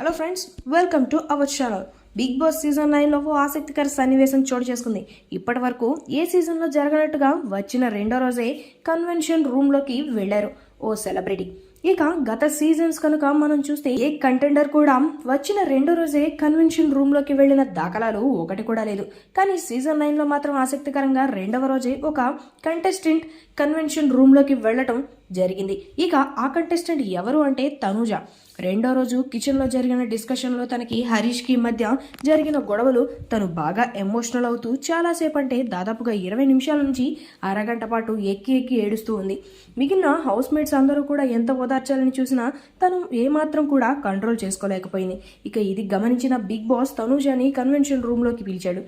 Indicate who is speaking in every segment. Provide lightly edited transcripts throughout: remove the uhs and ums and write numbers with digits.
Speaker 1: Hello friends, welcome to our channel. Bigg Boss season 9లో ఓ ఆసక్తికర సన్నివేశం చోటు చేసుకుంది. ఇప్పటి వరకు ఏ సీజన్లో జరగనట్టుగా వచ్చిన రెండో రోజే కన్వెన్షన్ రూమ్లోకి వెళ్లారు ఓ సెలబ్రిటీ. ఇక గత సీజన్స్ కనుక మనం చూస్తే ఏ కంటెండర్ కూడా వచ్చిన రెండో రోజే కన్వెన్షన్ రూమ్లోకి వెళ్లిన దాఖలాలు ఒకటి కూడా లేదు. కానీ సీజన్ 9లో మాత్రం ఆసక్తికరంగా రెండవ రోజే ఒక కంటెస్టెంట్ కన్వెన్షన్ రూమ్లోకి వెళ్లటం జరిగింది. ఇక ఆ కంటెస్టెంట్ ఎవరు అంటే తనూజ. రెండో రోజు కిచెన్లో జరిగిన డిస్కషన్లో తనకి హరీష్కి మధ్య జరిగిన గొడవలు తను బాగా ఎమోషనల్ అవుతూ చాలాసేపు అంటే దాదాపుగా 20 నిమిషాల నుంచి అరగంట పాటు ఎక్కి ఎక్కి ఏడుస్తూ ఉంది. మిగిలిన హౌస్ మేట్స్ అందరూ కూడా ఎంత ఓదార్చాలని చూసినా తను ఏమాత్రం కూడా కంట్రోల్ చేసుకోలేకపోయింది. ఇక ఇది గమనించిన బిగ్ బాస్ తనూజని కన్వెన్షన్ రూమ్లోకి పిలిచాడు.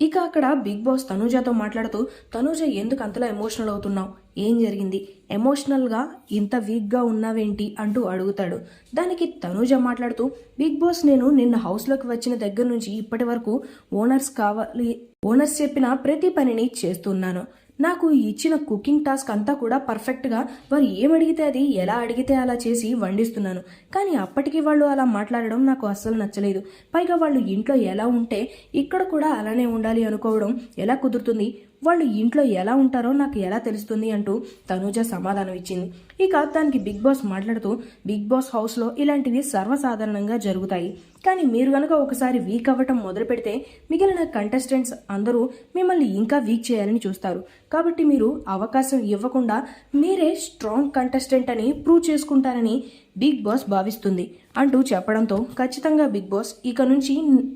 Speaker 1: ఇక అక్కడ బిగ్ బాస్ తనూజతో మాట్లాడుతూ, తనూజ ఎందుకు అంతలా ఎమోషనల్ అవుతున్నావు, ఏం జరిగింది, ఎమోషనల్గా ఇంత వీక్గా ఉన్నావేంటి అంటూ అడుగుతాడు. దానికి తనూజ మాట్లాడుతూ, బిగ్ బాస్ నేను నిన్న హౌస్లోకి వచ్చిన దగ్గర నుంచి ఇప్పటి వరకు ఓనర్స్ చెప్పిన ప్రతి పనిని చేస్తున్నాను. నాకు ఇచ్చిన కుకింగ్ టాస్క్ అంతా కూడా పర్ఫెక్ట్గా వారు ఏమడిగితే అది ఎలా అడిగితే అలా చేసి వండిస్తున్నాను. కానీ అప్పటికి వాళ్ళు అలా మాట్లాడడం నాకు అస్సలు నచ్చలేదు. పైగా వాళ్ళు ఇంట్లో ఎలా ఉంటే ఇక్కడ కూడా అలానే ఉండాలి అనుకోవడం ఎలా కుదురుతుంది, వాళ్ళు ఇంట్లో ఎలా ఉంటారో నాకు ఎలా తెలుస్తుంది అంటూ తనూజ సమాధానం ఇచ్చింది. ఇక దానికి బిగ్ బాస్ మాట్లాడుతూ, బిగ్ బాస్ హౌస్లో ఇలాంటివి సర్వసాధారణంగా జరుగుతాయి. కానీ మీరు కనుక ఒకసారి వీక్ అవ్వటం మొదలు పెడితే మిగిలిన కంటెస్టెంట్స్ అందరూ మిమ్మల్ని ఇంకా వీక్ చేయాలని చూస్తారు. కాబట్టి మీరు అవకాశం ఇవ్వకుండా మీరే స్ట్రాంగ్ కంటెస్టెంట్ అని ప్రూవ్ చేసుకుంటారని బిగ్ బాస్ భావిస్తుంది అంటూ చెప్పడంతో ఖచ్చితంగా బిగ్ బాస్ ఇక నుంచి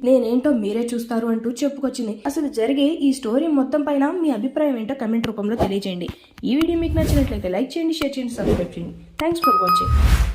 Speaker 1: నేనేంటో మీరే చూస్తారు అంటూ చెప్పుకొచ్చింది. అసలు జరిగే ఈ స్టోరీ మొత్తం పైన మీ అభిప్రాయం ఏంటో కమెంట్ రూపంలో తెలియజేయండి. ఈ వీడియో మీకు నచ్చినట్లయితే లైక్ చేయండి, షేర్ చేయండి, సబ్స్క్రైబ్ చేయండి. Thanks for watching.